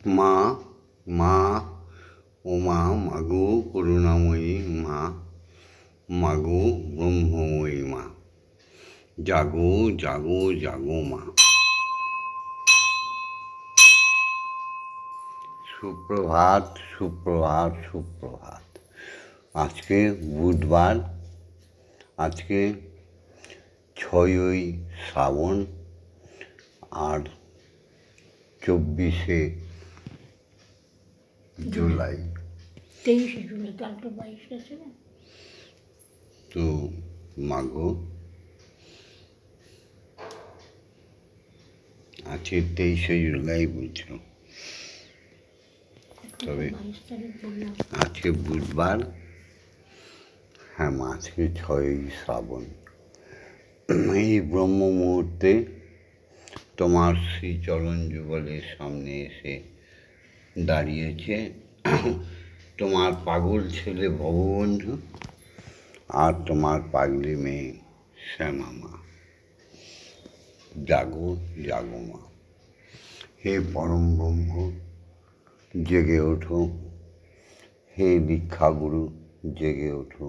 মা মা ও মা মাগো করুণাময়ী মা, মাগো ব্রহ্মময়ী মা, জাগো জাগো জাগো মা। সুপ্রভাত সুপ্রভাত সুপ্রভাত। আজকে বুধবার, আজকে 6ই শ্রাবণ আর 24শে জুলাই। 23শে জুলাই, কাল তো 22 আছে না। তো মাগো আজকে 23শে জুলাই বলছো, তবে আজকে বুধবার। হ্যাঁ মা, আজকে 6ই শ্রাবণ। এই ব্রহ্ম মুহূর্তে তোমার শ্রীচরণ যুগলের সামনে এসে দাঁড়িয়েছে তোমার পাগল ছেলে ভববন্ধু আর তোমার পাগলি মেয়ে শ্যামা মা। জাগো জাগো মা। হে পরম ব্রহ্ম, জেগে ওঠো। হে দীক্ষাগুরু, জেগে ওঠো।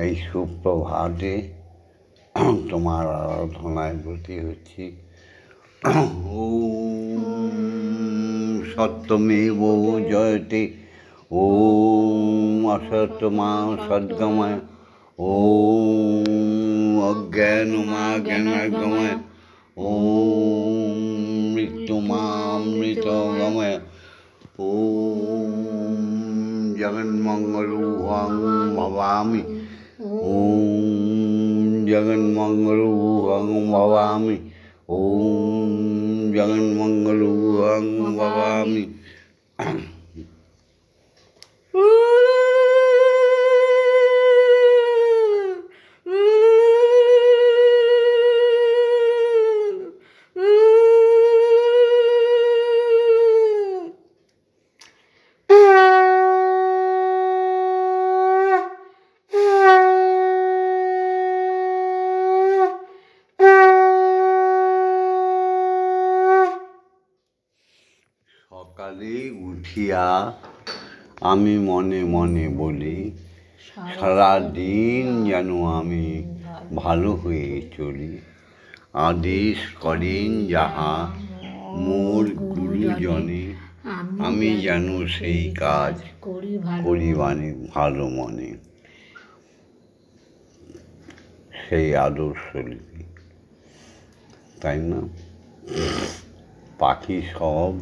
এই সুপ্রভাতে তোমার আরাধনায় ব্রতী হচ্ছি। ওম সত্যমেব জয়তে, ওম অসত্যমা সদ্গময়, ওম অজ্ঞানমা জ্ঞানাগময়, ওম মৃত্যুমা অমৃতগময়, ওম জগন্মঙ্গলুহং ভবামি, ওম জগন্মঙ্গলুহং ভবামি, ওম জগন্মঙ্গলুহং ভবামি। সকালে উঠিয়া আমি মনে মনে বলি, সারাদিন যেন আমি ভালো হয়ে চলি। আদেশ করেন যাহা মোর গুরুজনে, আমি যেন সেই কাজ করিবানে ভালো মনে। সেই আদর্শ লিপি, তাই না? পাখি সব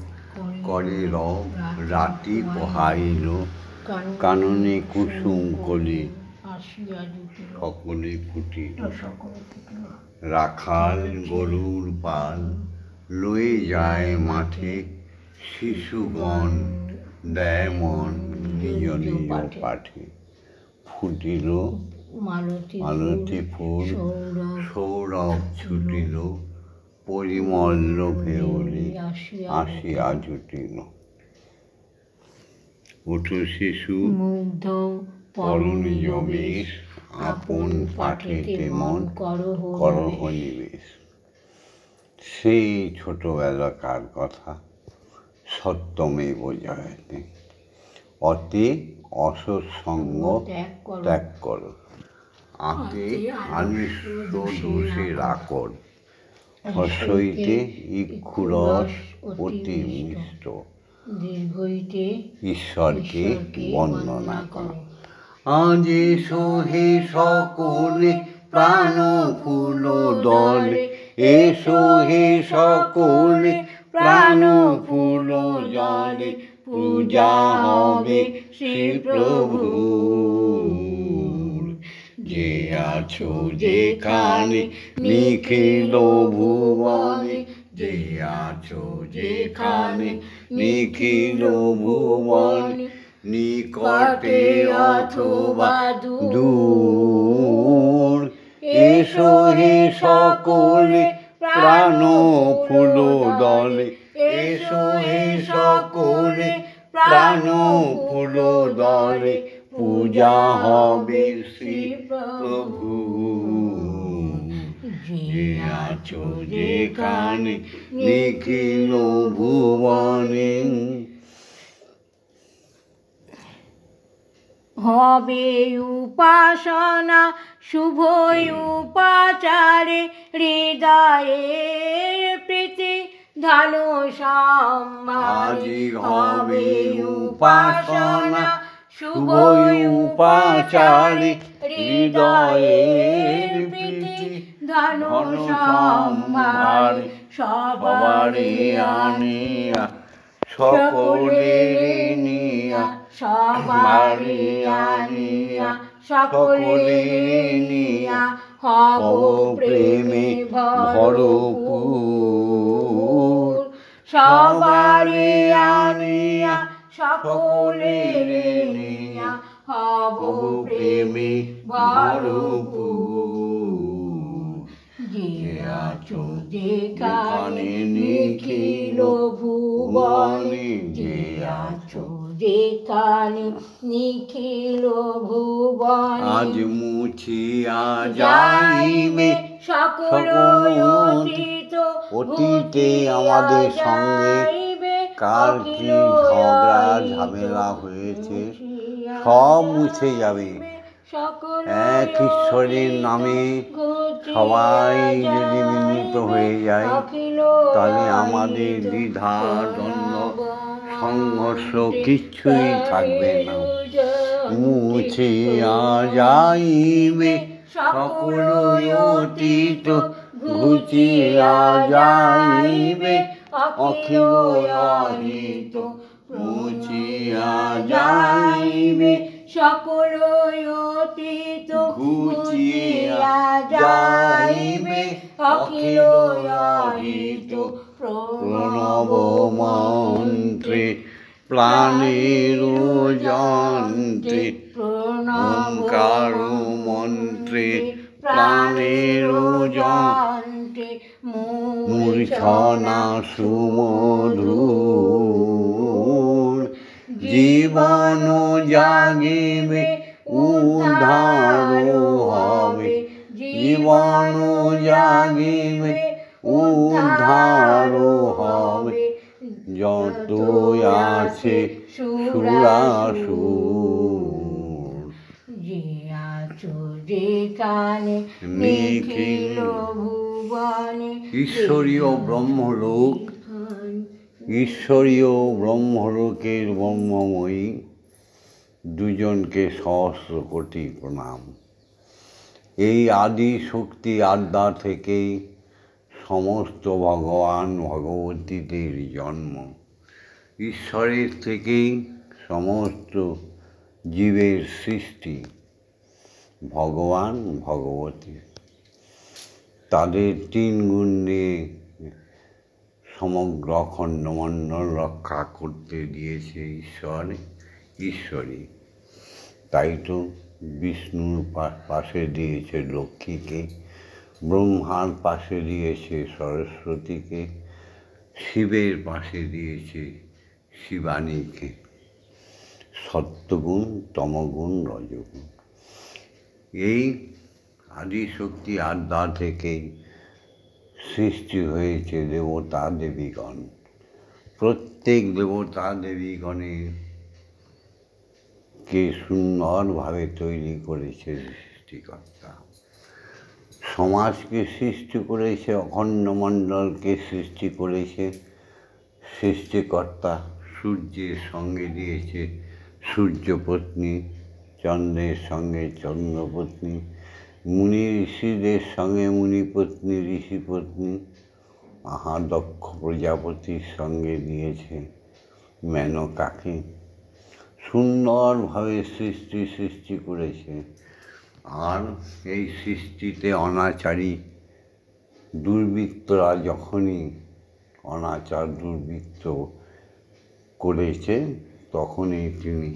করে রব, রাতি পোহাইল, কাননে কুসুম কলি সকলে ফুটিল। রাখাল গরুর পাল লয়ে যায় মাঠে, শিশুগণ দেয় মন নিজ নিজ পাঠে। ফুটিল মালতী ফুল, সৌরভ ছুটিল, পরিমল ভেউলি আসিয়া জুটিল। ওঠো শিশু মুগ্ধ পরনিজ বেশ, আপন পাঠেতে মন করহ নিবেশ। সেই ছোটবেলাকার কথা, সত্যমেব জয়তে। অতি অসৎসঙ্গ ত্যাগ করো, আতে আমিষ্ট দোষের আকর, হর্ষইতে ইক্ষুরস অতি মিষ্ট, দীর্ঘইতে ঈশ্বরকে বন্দনা করো। আজ এসো হে সকলে প্রাণ ফুল দলে, এসো হে সকলে প্রাণ ফুল জলে, পূজা হবে শ্রী প্রভুর। যে আছো যেখানে নিখিল ভুবনে, যে আছো যেখানে নিখিল ভুবনে, নিকটে অথবা দূর, এসো হে সকলে প্রাণ ফুল দলে, এসো হে সকলে প্রাণ ফুল দলে, পূজা হবে শ্রী প্রভু। যে আছো যেখানে নিখিল ভুবনে। হবে উপাসনা শুভ উপাচারে হৃদয়ের প্রীতি ধনু সম্ভারে হবে উপাসনা শুভ উপাচারে হৃদয়ের প্রীতি ধনু সম্ভারে সবারে আনিয়া সকলে নিয়া সবারে আনিয়া সকলে নিয়া হব প্রেমে ভরপুর সবারে আনিয়া সকলে নিয়া হব প্রেমে ভরপুর যে আছো যেখানে নিখিল ভুবনে যে আছো যেখানে নিখিল ভুবনে আজ মুছিয়া যাইবে সকল অতীতে আমাদের সঙ্গে কার কি ঝগড়া ঝামেলা হয়েছে সব মুছে যাবে। এক ঈশ্বরের নামে সবাই যদি মিলিত হয়ে যায় তাহলে আমাদের দ্বিধা দ্বন্দ্ব সংঘর্ষ কিচ্ছুই থাকবে না। মুছিয়া যাইবে সকল অতীত ঘুচিয়া যাইবে অখিল অহিত মুছিয়া যাইবে সকল অতীত ঘুচিয়া যাইবে অখিল অহিত প্রণব মন্ত্রে প্রাণের যন্ত্রে ওঙ্কার মন্ত্রে প্রাণের যন্ত্রে মূর্ছনা সুমধুর জীবন জাগিবে উদ্ধার হবে জীবন জাগিবে উদ্ধার হবে যত আছে সুরাসুর যে আছো যেখানে নিখিল ভুবনে ঈশ্বরীয় ব্রহ্মলোক ঈশ্বরীয় ব্রহ্মলোকের ব্রহ্মময়ী দুজনকে সহস্র কোটি প্রণাম। এই আদি শক্তি আড্ডা থেকেই সমস্ত ভগবান ভগবতীদের জন্ম। ঈশ্বরের থেকেই সমস্ত জীবের সৃষ্টি। ভগবান ভগবতী তাদের তিন গুণ নিয়ে সমগ্র খণ্ডমণ্ডল রক্ষা করতে দিয়েছে ঈশ্বরী। তাই তো বিষ্ণুর পাশে দিয়েছে লক্ষ্মীকে, ব্রহ্মার পাশে দিয়েছে সরস্বতীকে, শিবের পাশে দিয়েছে শিবানীকে। সত্যগুণ তমগুণ রজগুণ এই আদিশক্তি আড্ডা থেকেই সৃষ্টি হয়েছে দেবতা দেবীগণ। প্রত্যেক দেবতা দেবীগণকে সুন্দরভাবে তৈরি করেছে সৃষ্টিকর্তা। সমাজকে সৃষ্টি করেছে, অখণ্ডমণ্ডলকে সৃষ্টি করেছে সৃষ্টিকর্তা। সূর্যের সঙ্গে দিয়েছে সূর্যপত্নী, চন্দ্রের সঙ্গে চন্দ্রপত্নী, মুনি ঋষিদের সঙ্গে মুনিপত্নী ঋষিপত্নী। দক্ষ প্রজাপতির সঙ্গে দিয়েছে মেনকাকে। সুন্দরভাবে সৃষ্টি করেছে। আর এই সৃষ্টিতে অনাচারী দুর্বৃত্তরা যখনই অনাচার দুর্বৃত্ত করেছে তখনই তিনি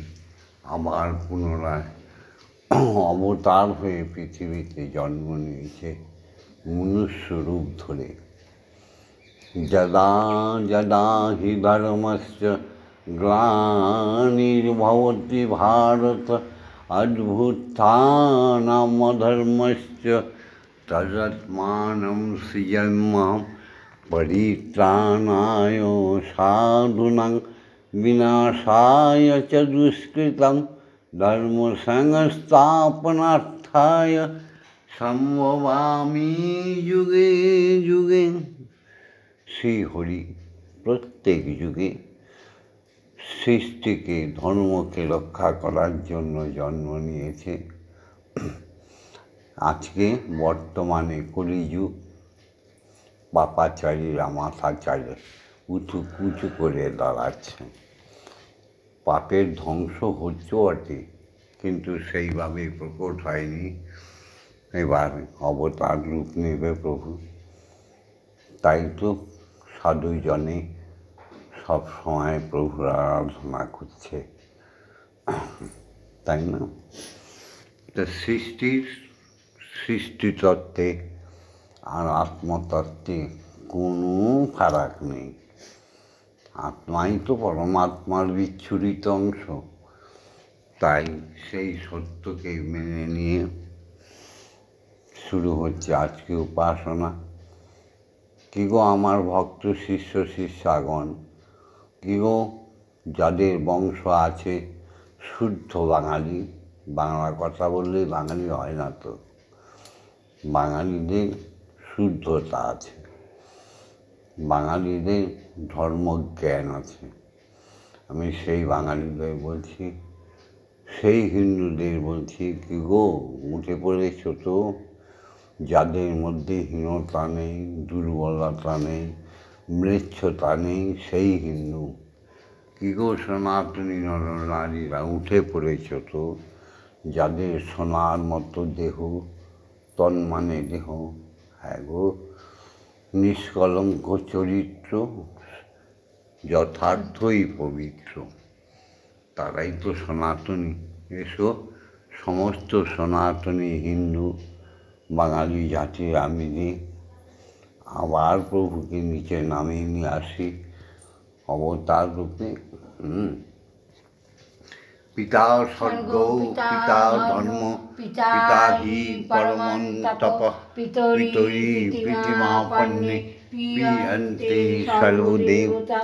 আবার পুনরায় অবতার হয়ে পৃথিবীতে জন্ম নিয়েছে মনুষ্য রূপ ধরে। যদা যদা হি ধর্মস্য গ্লানির্ভবতি ভারত অদ্ভুত্থানাম অধর্মস্য তদাত্মাनं সৃজাম্যহং পরিত্রাণায় সাধূনাং বিনাশায় চ দুষ্কৃতং धर्मसंस्थापनार्थाय সম্ভবামি যুগে যুগে। শ্রী হরি প্রত্যেক যুগে সৃষ্টিকে ধর্মকে রক্ষা করার জন্য জন্ম নিয়েছে। আজকে বর্তমানে কলিযুগ, পাপাচারীরা মাথা চাড়ে উঁচু কুচু করে দাঁড়াচ্ছে। পাপের ধ্বংস হচ্ছে বটে, কিন্তু সেইভাবে প্রকট হয়নি। এবার অবতার রূপ নেবে প্রভু, তাই তো সাধুজনে সবসময় প্রভুর আরাধনা করছে, তাই না? তো সৃষ্টিতত্ত্বে আর আত্মতত্ত্বে কোনো ফারাক নেই। আত্মাই তো পরমাত্মার বিচ্ছুরিত অংশ। তাই সেই সত্যকে মেনে নিয়ে শুরু হচ্ছে আজকে উপাসনা। কি গো আমার ভক্ত শিষ্য শিষ্যাগণ, কি গো যাদের বংশ আছে শুদ্ধ বাঙালি, বাংলা কথা বললে বাঙালি হয় না তো, বাঙালিদের শুদ্ধতা আছে, বাঙালিদের ধর্মজ্ঞান আছে। আমি সেই বাঙালিদের বলছি, সেই হিন্দুদের বলছি, কি গো উঠে পড়েছ তো? যাদের মধ্যে হীনতা নেই, দুর্বলতা নেই, ম্লেচ্ছতা নেই, সেই হিন্দু। কি গো সনাতনী নরনারীরা উঠে পড়েছ তো? যাদের সোনার মতো দেহ, তন্মানে দেহ, হ্যাঁ গো নিষ্কলঙ্ক চরিত্র, যথার্থই পবিত্র, তারাই তো সনাতনী। এসো সমস্ত সনাতনী হিন্দু বাঙালি জাতি আমি আবার প্রভুকে নিচে নামিয়ে নিয়ে আসি অবতার রূপে। পিতা স্বর্গ, পিতা ধর্ম, পিতা হি পরমং তপঃ, পিতরি প্রীতিমাপন্নে প্রিয়ন্তে সর্বদেবতা।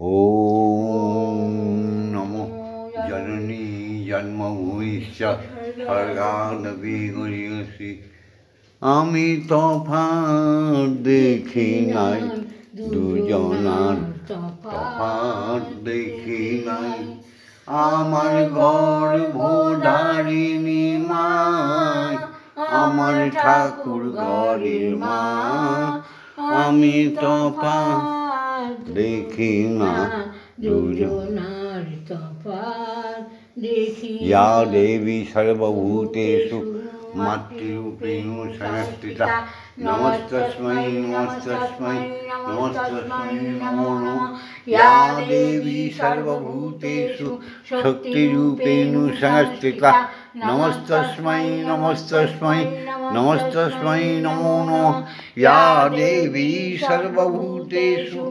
ওম নমো জননী জন্মভূমিশ্চ স্বর্গাদপি গরীয়সী। আমি তফাৎ দেখি নাই, দুজনার তফাৎ দেখি নাই। আমার গর্ভধারিণী মা, আমার ঠাকুর ঘরের মা, আমি তফাৎ দেখি না, দুজনার তফাৎ দেখি। ইয়া দেবী সর্বভূতেষু মাতৃরূপেণ সংস্থিতা, নমস্তস্मै নমস্তস্मै নমস্তস্मै নমো নমঃ। ইয়া দেবী সর্বভূতেষু শক্তিরূপেণ সংস্থিতা, নমস্তস্मै নমস্তস্मै নমস্তস্मै নমো নমঃ। ইয়া দেবী সর্বভূতেষু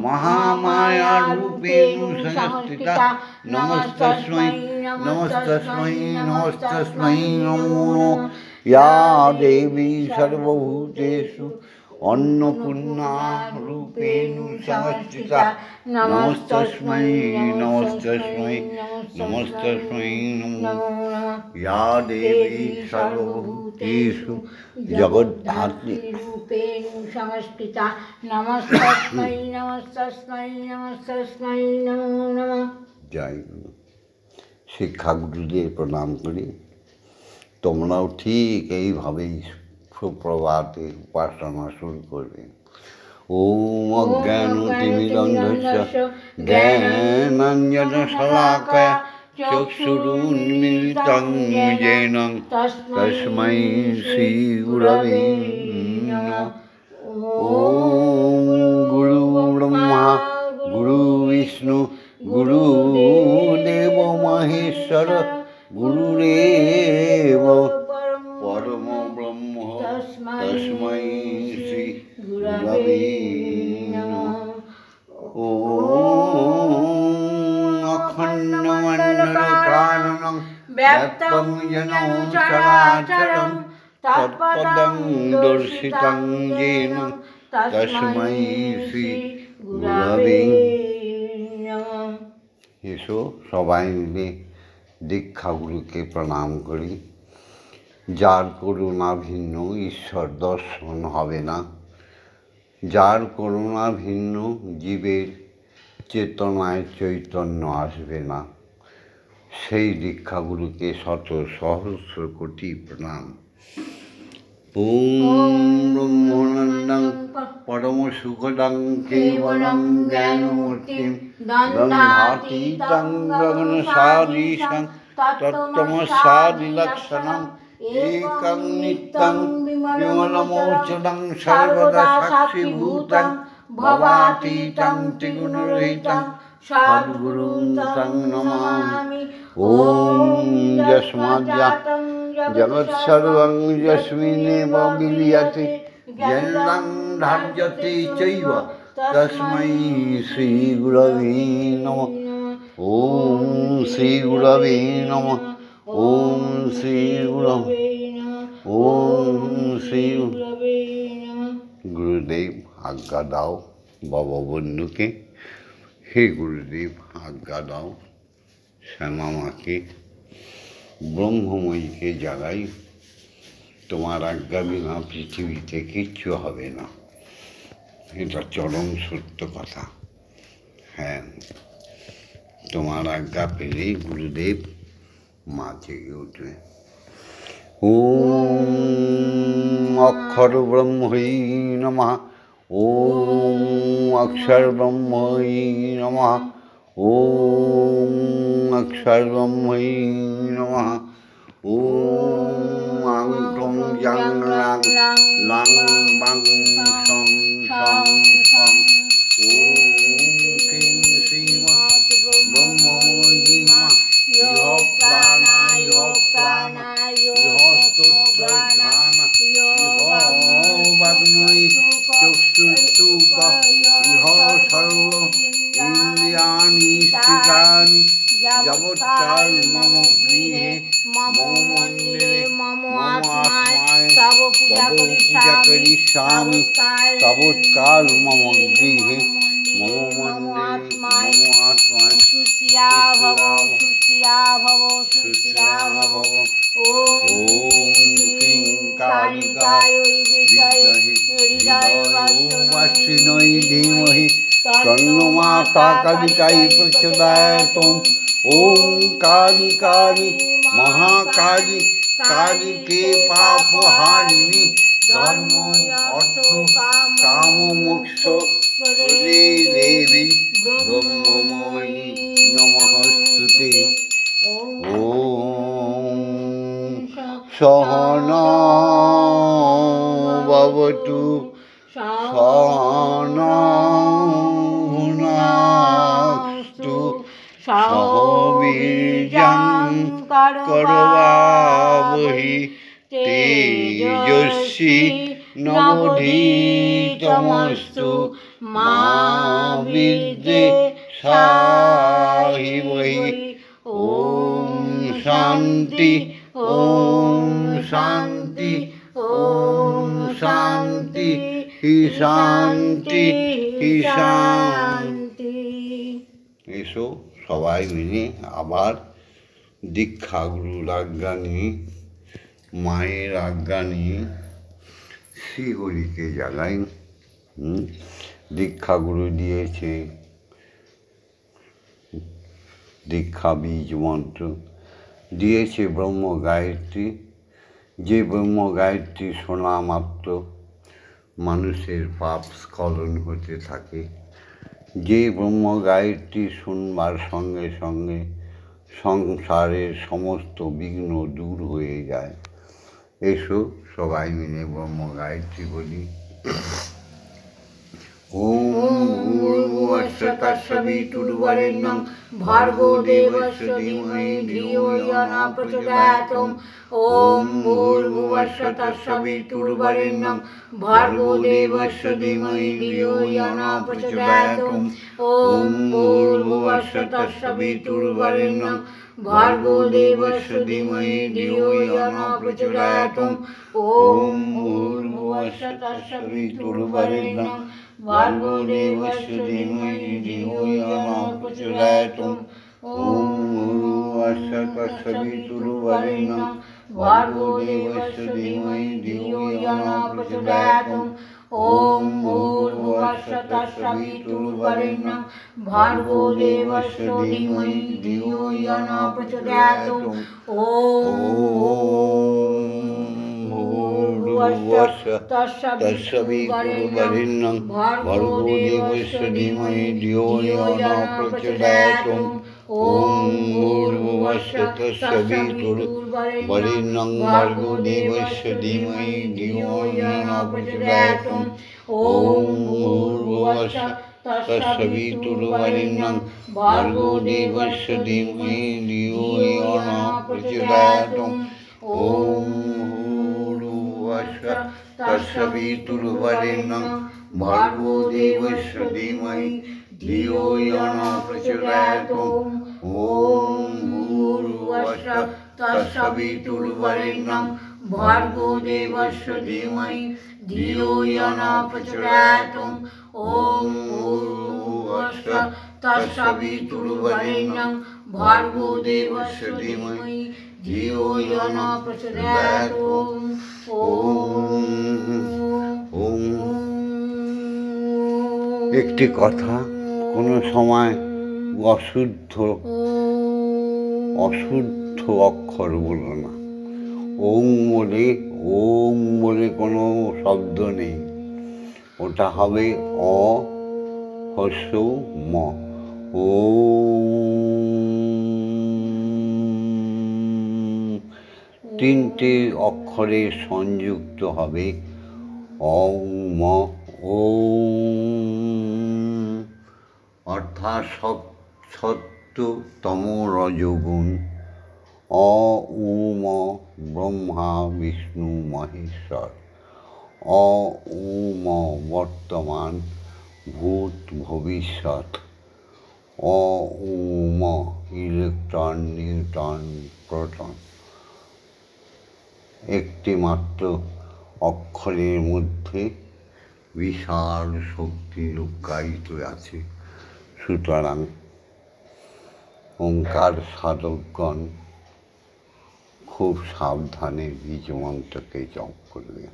মহামায়ারূপেণ সংস্থিতা, নমস্তস্मै নমস্তস্मै নমস্তস্मै নমো নমঃ। ইয়া দেবী সর্বভূতেষু অন্নপূর্ণারূপেণ সংস্থিতা, নমস্তস্मै নমস্তস্मै নমস্তস্मै নমো নমঃ। ইয়া দেবী সর্বভূতেষু জগদ্ধাত্রীরূপেণ সংস্থিতা, নমস্তস্मै নমস্তস্मै নমস্তস্मै নমো নমঃ। জয় গুরু। শিক্ষাগুরুদের প্রণাম করি। তোমরাও ঠিক এইভাবেই সুপ্রভাতে উপাসনা শুরু করবে। ওম অজ্ঞানতিমিরন্ধস্য জ্ঞানাঞ্জনশলাকয়া চক্ষুরুন্মিলিतं येन তস্मै শ্রীগুরবে নমঃ। ওম গুরু ব্রহ্মা গুরু বিষ্ণু গুরুদেব মহেশ্বর, গুরুরেব পরম ব্রহ্ম তস্मै শ্রী গুরবে নমঃ। ওম অখণ্ডমণ্ডলকারণং ব্যক্তং যেন চরাচরং তৎপদং দর্শিতং যেন তস্मै শ্রী গুরবে নমঃ। এসো সবাই মিলে দীক্ষাগুরুকে প্রণাম করি। যার করুণা ভিন্ন ঈশ্বর দর্শন হবে না, যার করুণা ভিন্ন জীবের চেতনায় চৈতন্য আসবে না, সেই দীক্ষাগুরুকে শত সহস্র কোটি প্রণাম। ওম ব্রহ্মানন্দং পরম সুখদং কেবলং জ্ঞানমূর্তিং দন্ধাতীতং গগনসাদৃশং তত্ত্বমস্যাদিলক্ষণং একং নিত্যং বিমলমোচनं সর্বদা সাক্ষীভূतं ভবাতীतं ত্রিগুণরহিतं সদ্গুরুং तं নমামি। ওম যস্মাজ্জাतं জগৎসর্বং যস্মিন্নেব বিলীয়তে জ্ঞাनं ধার্যতে চৈব তস্मै শ্রীগুরবে নমঃ। ওম শ্রীগুরবে নমঃ। ওম শ্রীগুরবে ওম শ্রী গুরুদেব আজ্ঞা দাও ভববন্ধুকে। হে গুরুদেব আজ্ঞা দাও শ্যামামাকে, ব্রহ্মময়ীকে জাগাই। তোমার আজ্ঞা বিনা পৃথিবীতে কিচ্ছু হবে না, এটা চরম সত্য কথা। হ্যাঁ, তোমার আজ্ঞা পেলেই গুরুদেব মা জেগে উঠবে। ওম অক্ষর ব্রহ্মৈ নমঃ। ওম অক্ষর ব্রহ্মৈ নমঃ। ওম অক্ষর ব্রহ্মৈ নমঃ। ওম আং টং জাং লাং লাং বাং সং সং সং। ওম ক্রিং শ্রীম ব্রহ্মময়ী মা ইহ প্রাণায় প্রাণায় ইহ স্তোত্রঘ্রাণ ইহ বাগ্ময়ী চক্ষুষ্টুক ইহ সর্ব ইন্দ্রিয়াণি স্থিতানি যাবৎকাল মম গৃহে মম মন্দিরে মম আত্মায় তব পূজা করিষ্যামি তাবৎকাল মম গৃহে মম মন্দিরে মম আত্মায় সুস্থিরা ভব সুস্থিরা ভব সুস্থিরা ভব। ওম ক্রিং কালিকায় বিদ্মহে হৃদয়বাসিন্যৈ ধীমহি তন্নো মাতা কালিকাই প্রচোদয়াৎ। ওম কালী কালী মহাকালী কালীকে পাপহারিণী ধর্ম অর্থ কাম মোক্ষ প্রদে দেবী ব্রহ্মময়ী নমস্তুতে। ওম সহনা ভবতু সহনা ভুনাস্তু সহ বীর্যং করবাবহি তেজস্বী নবধীতমস্তু মা বিদ্বিষাহিবহি। ওম শান্তি ওম শান্তি ওম শান্তি শান্তি শান্তি। এসো সবাই মিলে আবার দীক্ষাগুরুর আজ্ঞা নিয়ে, মায়ের আজ্ঞা নিয়ে শ্রীহরিকে জাগাই। দীক্ষাগুরু দিয়েছে দীক্ষা বীজ মন্ত্র, দিয়েছে ব্রহ্ম গায়ত্রী। যে ব্রহ্ম গায়ত্রী শোনা মাত্র মানুষের পাপ স্খলন হতে থাকে, যে ব্রহ্ম গায়ত্রী শুনবার সঙ্গে সঙ্গে সংসারের সমস্ত বিঘ্ন দূর হয়ে যায়। এসো সবাই মিলে ব্রহ্ম গায়ত্রী বলি। ওম ভূর্ভুবস্য তস্সবিতুর্বরেণ্যং ভর্গো দেবস্য ধীমহি ধিয়ো ইয়ো ন প্রচোদয়াৎ। ওম ভূর্ভুবস্য তস্সবিতুর্বরেণ্যং ভর্গো দেবস্য ধীমহি ধিয়ো ইয়ো ন প্রচোদয়াৎ। ওম ভূর্ভুবস্য তস্সবিতুর্বরেণ্যং ভর্গো দেবস্য ধীমহি ধিয়ো ইয়ো ন প্রচোদয়াৎ। ওম ভূর্ভুবস্য তস্সবিতুর্বরেণ্যং ভর্গো দেবস্য ধীমহি ধিয়ো ইয়ো ন প্রচোদয়াৎ। ওম ভূর্ভুবস্য ভূর্ভুবস্সুः তস্সবিতুর্বরেণ্যं ভর্গো দেবस्य ধীমহি ধিयो यो नः प्रचोदयात्। ॐ भूर्भुवस्सुः तस्सवितुर्वरेण्यं भर्गो देवस्य धीमहि धियो यो नः प्रचोदयात्। भूर्भुवस्सुः तस्सवितुर्वरेण्यं भर्गो देवस्य धीमहि धियो यो नः प्रचोदयात्। ॐ भूर्भुवस्सुः तस्सवितुर्वरेण्यं भर्गो देवस्य धीमहि धियो यो नः प्रचोदयात्। ॐ भूर्भुवस्सुः तस्सवितुर्वरेण्यं भर्गो देवस्य धीमहि धियो यो नः प्रचोदयात्। ॐ भूर्भुवस्सुः तस्सवितुर्वरेण्यं भर्गो देवस्य धीमहि धियो यो नः प्रचोदयात्। ॐ भूर्भुवस्सुः तस्सवितुर्वरेण्यं भर्गो देवस्य धीमहि धियो यो नः प्रचोदयात्। ॐ भूर्भुवस्सुः तस्सवितुर्वरेण्यं भर्गो देवस्य धीमहि धियो यो नः प्रचोदयात्। একটি কথা, কোনো সময় অশুদ্ধ অক্ষর বলো না। ওং বলে কোনো শব্দ নেই, ওটা হবে অ হস্য ম। তিনটে অক্ষরে সংযুক্ত হবে অং ম অর্থাৎ সত্যতম রজগুণ। অ উ ম ব্রহ্মা বিষ্ণু মহেশ্বর। অ উ ম বর্তমান ভূত ভবিষ্যৎ। অ উ ম ইলেকট্রন নিউট্রন প্রোটন। একটি মাত্র অক্ষরের মধ্যে বিশাল শক্তি লুকায়িত আছে। সুতরাং ওঙ্কার সাধকগণ খুব সাবধানে বীজ মন্ত্রকে জপ করবে।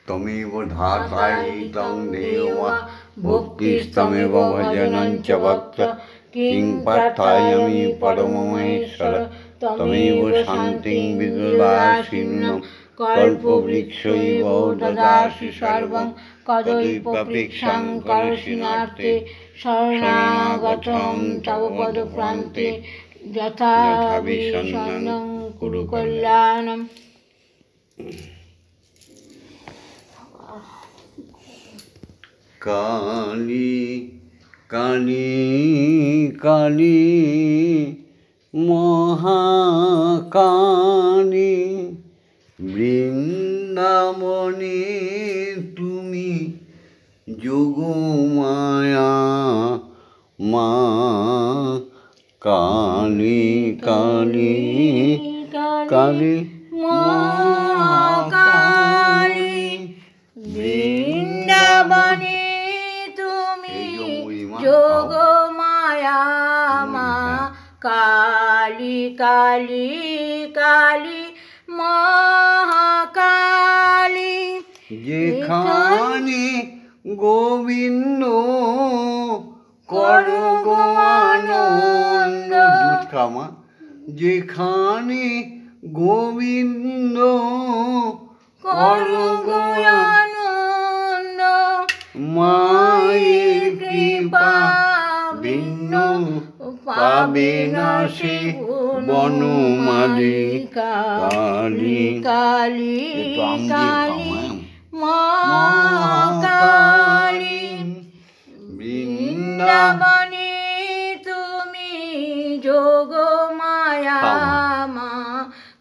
तमेव धातायितं देवा भुक्तिस्तमेव भजनं च भक्त किं पार्थायामि परममहेश्वर तमेव शान्तिं विदुदासीनं कल्पवृक्षैव ददासि सर्वं कदलीपवृक्षं कलशिनार्थे शरणागतं तव पदप्रान्ते यथा विसन्नं कुरु कल्याणम्। काली काली काली महाकाली বৃন্দাবনে তুমি যোগমায়া মা। কালী কালী কালী মহাকালী বৃন্দাবনে তুমি যোগমায়া মা। কালী কালী কালী মহাকালী যেখানে গোবিন্দ করো গো আনন্দ। দুধ খামা। যেখানে গোবিন্দ করো গো আনন্দ। মায়ের কৃপা ভিন্ন পাবে না সে বনমালী। কালী কালী কালী মহাকালী বৃন্দাবনে তুমি যোগমায়া মা।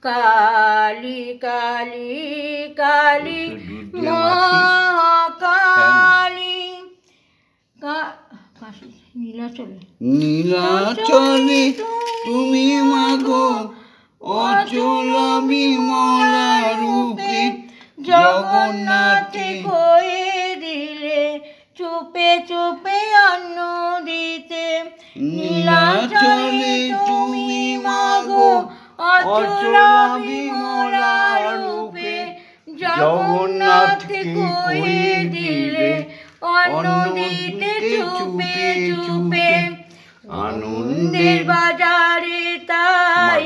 কালী কালী কালী মহাকালী। নীলাচলে নীলাচলে তুমি মাগো অচল বিমলা রূপে জগন্নাথে কয়ে দিলে চুপে চুপে অন্ন দিতে। নীলাচলে তুমি মাগো অচল বিমলা রূপে জগন্নাথে কয়ে দিলে অন্ন দিতে চুপে চুপে। আনন্দের বাজারে তাই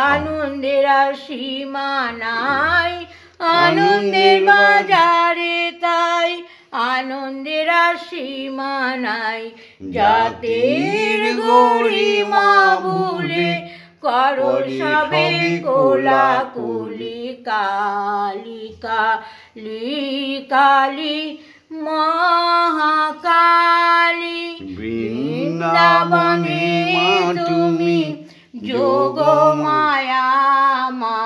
আনন্দের আর সীমা নাই, আনন্দের বাজারে তাই আনন্দের আর সীমা নাই। জাতের গরিমা ভুলে করো সবে কোলাকুলি, কালী কালী কালী মহাকালী। বৃন্দাবনে তুমি যোগমায়া মা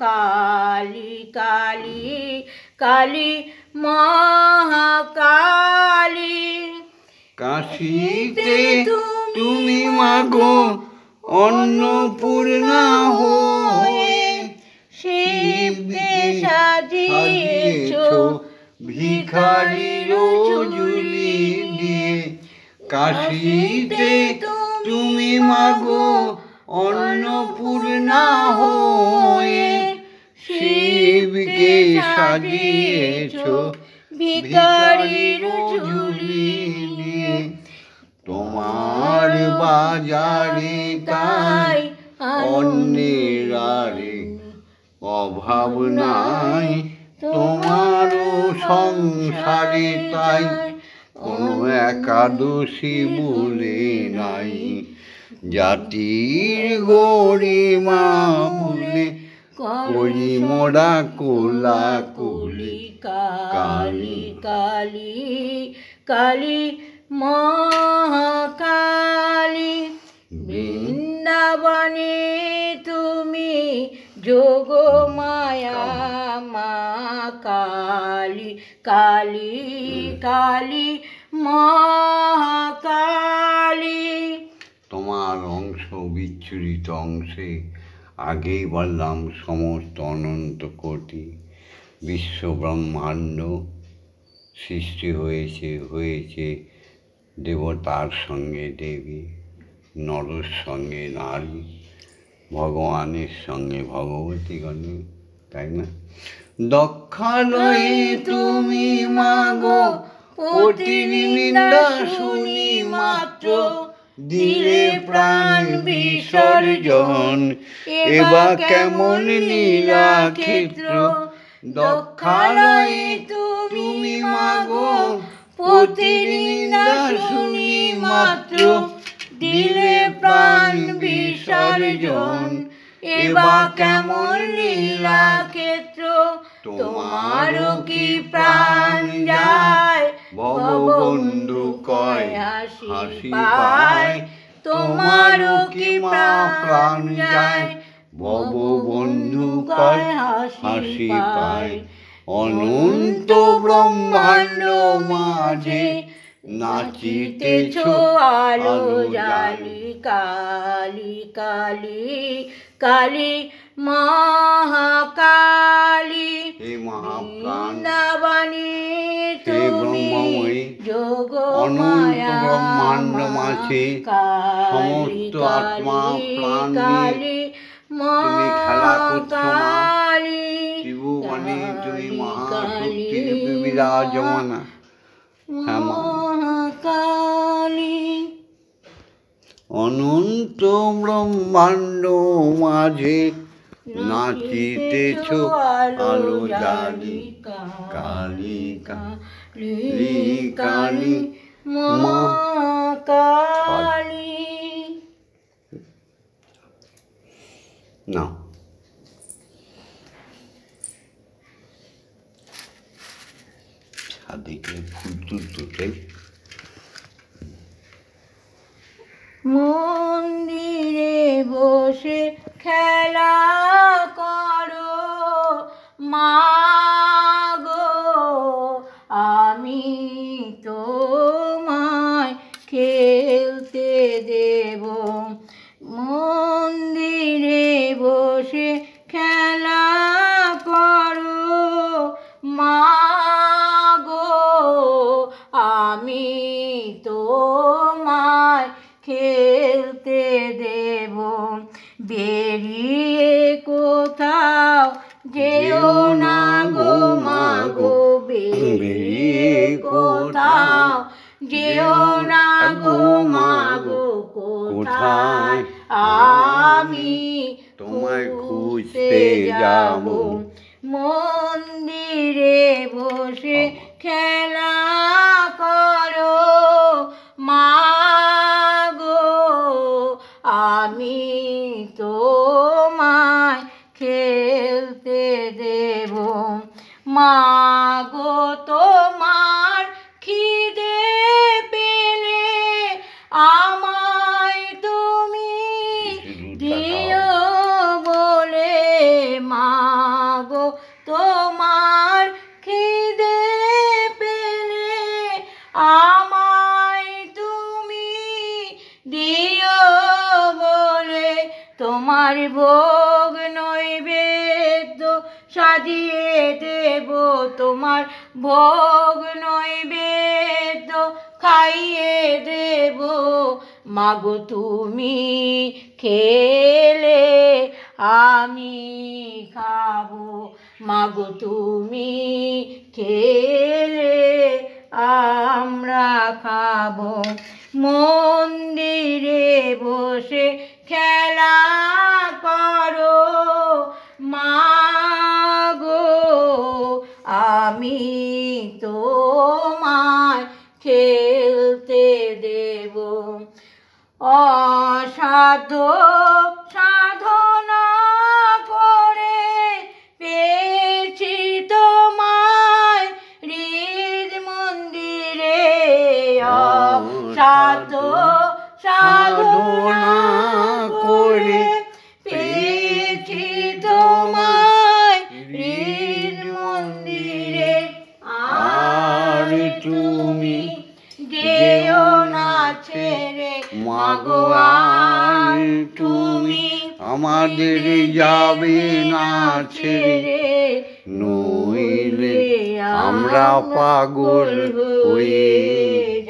কালী কালী কালী মহাকালী। কাশীতে তুমি মাগো অন্নপূর্ণা হয়ে শিবকে সাজিয়েছ ভিখারির ঝুলি দিয়ে। কাশীতে তুমি মাগো অন্নপূর্ণা হয়ে শিবকে সাজিয়েছ ভিখারির ঝুলি দিয়ে। তোমার বাজারে তাই অন্যের আরে অভাব নাই, তোমারও সংসারে তাই কোনো একাদশী বলে নাই। জাতির গরিমা বলে করি মোরা কোলাকুলি, কালী কালী কালী মহাকালী। বৃন্দাবনে তুমি যোগমায়া মা কালী কালী কালী মহাকালী। তোমার অংশ বিচ্ছুরিত অংশে আগেই বললাম সমস্ত অনন্ত কোটি বিশ্ব ব্রহ্মাণ্ড সৃষ্টি হয়েছে দেবতার সঙ্গে দেবী, নরর সঙ্গে নারী, ভগবানের সঙ্গে ভগবতীগণে, তাই না? দক্ষালয়ে তুমি মাগো প্রতিনিন্দা শুনি মাত্র দিলে প্রাণ বিসর্জন, এবা কেমন নীলা ক্ষেত্র। দক্ষালয়ে তুমি মাগো প্রতিনিন্দা শুনি মাত্র দিলে প্রাণ বিসর্জন, এবা কেমন লীলা ক্ষেত্র। তোমারও কি প্রাণ যায় ভববন্ধু কয় হাসি পায়, তোমারও কি প্রাণ যায় ভববন্ধু কয় হাসি পায়। অনন্ত ব্রহ্মাণ্ড মাঝে নাচিতেছ আলো জালি, কালী কালী কালী মহাকালী। বৃন্দাবনে তুমি যোগমায়া ব্রহ্মাণ্ড মাঝে সমস্ত আত্মা প্রাণ কালী তুমি খেলা করছো মা। মহাকালী। ত্রিভুবনে তুমি মহাশক্তি রূপে বিরাজমানা। হ্যাঁ মা। মহাকালী। অনন্ত ব্রহ্মাণ্ড মাঝে নাচিতেছ আলো জালি, কালী কালী কালী মহাকালী। না ছাদিকে ফুল তুলতে মন্দিরে বসে খেলা করো মাগো, আমি তোমায় আমি তোমায় খেলতে দেব। বেরিয়ে কোথাও যেও না গো মাগো, বেরিয়ে কোথাও যেও না গো মাগো, কোথায় আমি তোমায় খুঁজতে যাব। মন্দিরে বসে খেলা করো মাগো, আমি তোমায় খেলতে দেব। মাগো তোমার খিদে পেলে আমায় তুমি দিও বলে, মাগো তোমার খিদে পেলে আমায় তুমি দিও বলে। তোমার ভোগ নৈবেদ্য সাজিয়ে দেব, তোমার ভোগ নৈবেদ্য খাইয়ে দেব। মাগো তুমি খেলে আমি খাবো, মাগো তুমি খেলে আমরা খাবো। মন্দিরে বসে খেলা করো মাগো, আমি তোমায় খেলতে দেব। অসাধ্য সাধনা করে পেয়েছি তোমায় হৃদ মন্দিরে। অসাধ্য সাধনা করে পেয়েছি তোমায় হৃদ মন্দিরে। আর তুমি যেও না ছেড়ে মাগো, আর তুমি আমাদের যাবে না ছেড়ে, নইলে আমরা পাগল হয়ে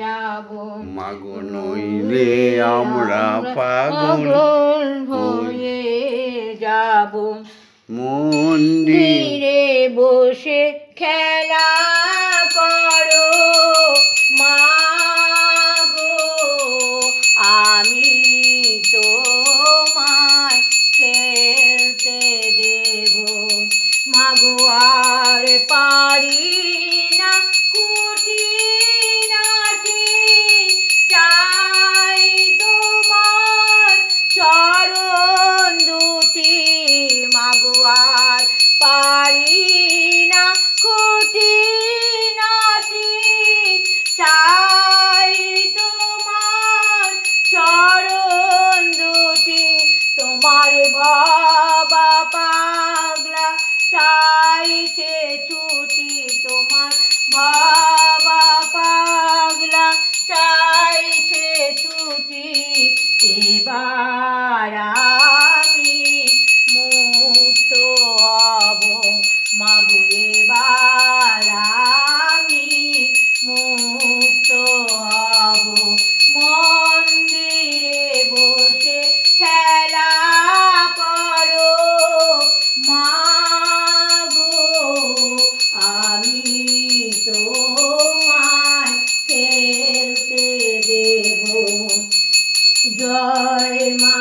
যাব। মাগো, নইলে আমরা পাগল হয়ে যাব। মন্দিরে বসে খেলা করো মাগো, আমি তোমায় খেলতে দেব। মাগো আর পারি না খুঁটিনাটি, চাই তোমার চরণ দুটি। মাগো আর পারি না খুঁটিনাটি, চাই তোমার চরণ দুটি। তোমার বাবা পাগলা চাইছে ছুটি, তোমার বাবা পাগলা চাইছে ছুটি। এবার আমি মুক্ত হব মাগো, এবার আমি মুক্ত হব। মন্দিরে বসে খেলা করো মাগো, আমি তোমায় খেলতে দেব। জয় মা।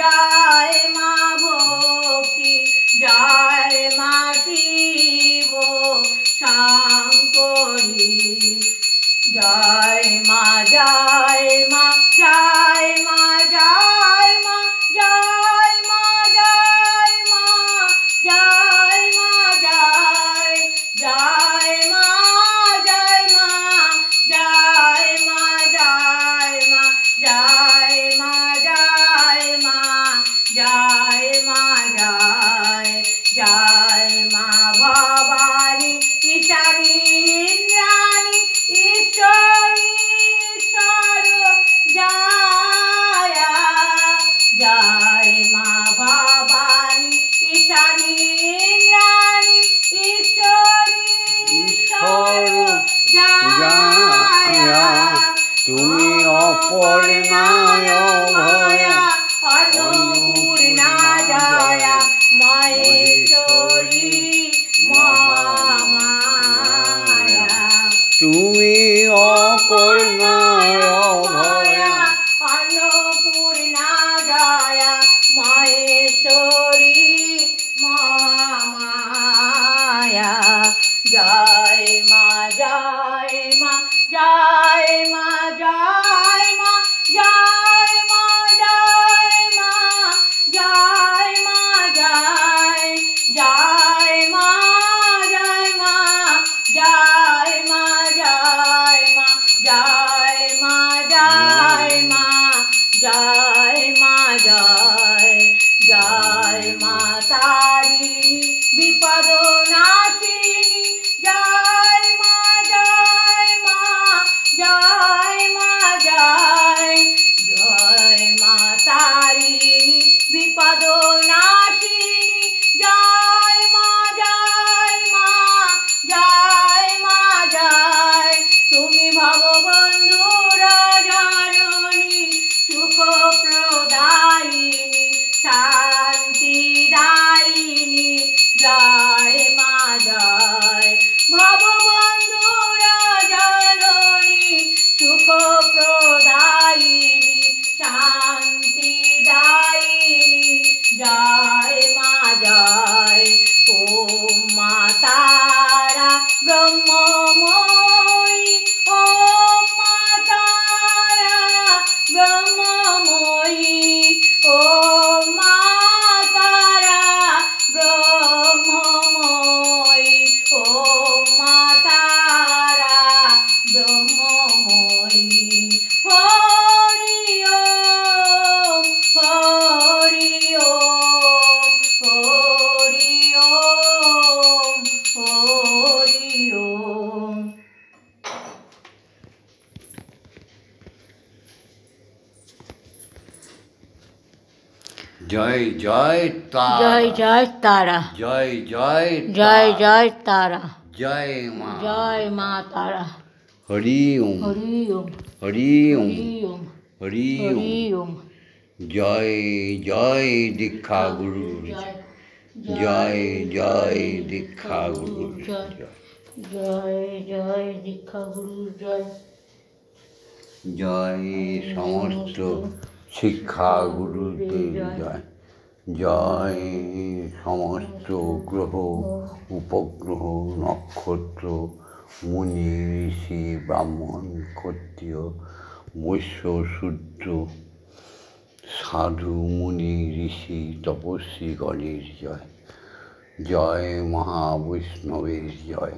জয় মা ভক্তি, জয় মা শিব শঙ্করী, জয় মা জয় মা জয় মা জয় মা জয় মা জয় মা জয় মা জয় জয় মা জয় মা জয় মা জয় মা জয় মা জয় মা জয় মা জয় জয় মা ভবানী ঈশানী ইন্দ্রাণী ঈশ্বরী ঈশ্বর জয় জয় মা ভবানী ঈশানী ইন্দ্রাণী ঈশ্বরী ঈশ্বর জয় তুমি অপর্ণায় ভয়া অন্নপূর্ণা জয়া মহেশ্বরী মহামায়া, তুমি অপর্ণায় ভয়া অন্নপূর্ণা জয়া মহেশ্বরী মহামায়া, জয় মা জয় মা জয় মা জয় মা জয় মা জয় মা জয় মা জয় জয় মা জয় মা জয় মা জয় মা জয় মা জয় মা জয় মা জয় জয় মা তারিণী বিপদ নাশিনী, জয় মা জয় মা জয় মা জয় জয় মা তারিণী বিপদ নাশিনী, জয় মা জয় মা জয় মা জয়, তুমি ভববন্ধুর জননী সুখ প্রদায়িনী শান্তিদায়িনী, জয় মা জয় ভববন্ধুর জননী সুখ প্রদায়িনী শান্তিদায়িনী, জয় মা জয়। ওম মা তারা ব্রহ্মময়ী, ওম মা তারা ব্রহ্মময়ী, ওম মা তারা ব্রহ্মময়ী, ওম মা তারা ব্রহ্মময়ী, হরি ওম হরি ওম হরি ওম হরি ওম। জয় জয় তারা, জয় জয় তারা, জয় জয় জয় জয় তারা, জয় মা জয় মা তারা, হরি ওম হরি ওম হরি ওম হরি ওম হরি ওম। হরি ওম। জয় জয় দীক্ষা গুরু, জয় জয় দীক্ষা গুরু, জয় জয় দীক্ষা গুরু, জয় জয় সমস্ত শিক্ষা গুরুদের জয়, জয় সমস্ত গ্রহ উপগ্রহ নক্ষত্র মুনি ঋষি ব্রাহ্মণ ক্ষত্রিয় বৈশ্য শূদ্র সাধু মুনি ঋষি তপস্বীগণের জয়, জয় মহাবৈষ্ণবের জয়,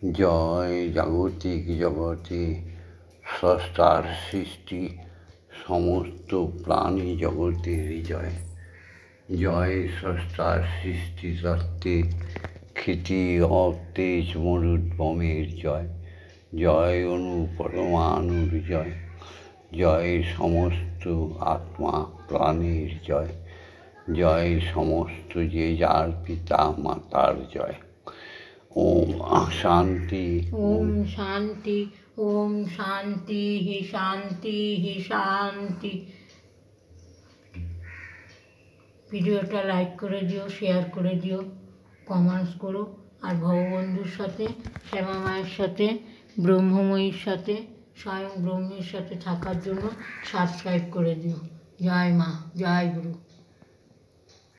জয় জাগতিক জগতে স্রষ্টার সৃষ্টি সমস্ত প্রাণী জগতের জয়, জয় স্রষ্টার সৃষ্টি তত্ত্বে ক্ষিতি অতেজ মরুদ্গমের জয়, জয় অনু পরমাণুর জয়, জয় সমস্ত আত্মা প্রাণের জয়, জয় সমস্ত যে যার পিতা মাতার জয়। ওম শান্তি, ওম শান্তি, ওম শান্তি হি শান্তি হি শান্তি। ভিডিওটা লাইক করে দিও, শেয়ার করে দিও, কমেন্টস করো, আর ভগবন্ধুর সাথে, শ্যামা মায়ের সাথে, ব্রহ্মময়ীর সাথে, স্বয়ং ব্রহ্মের সাথে থাকার জন্য সাবস্ক্রাইব করে দিও। জয় মা, জয় গুরু।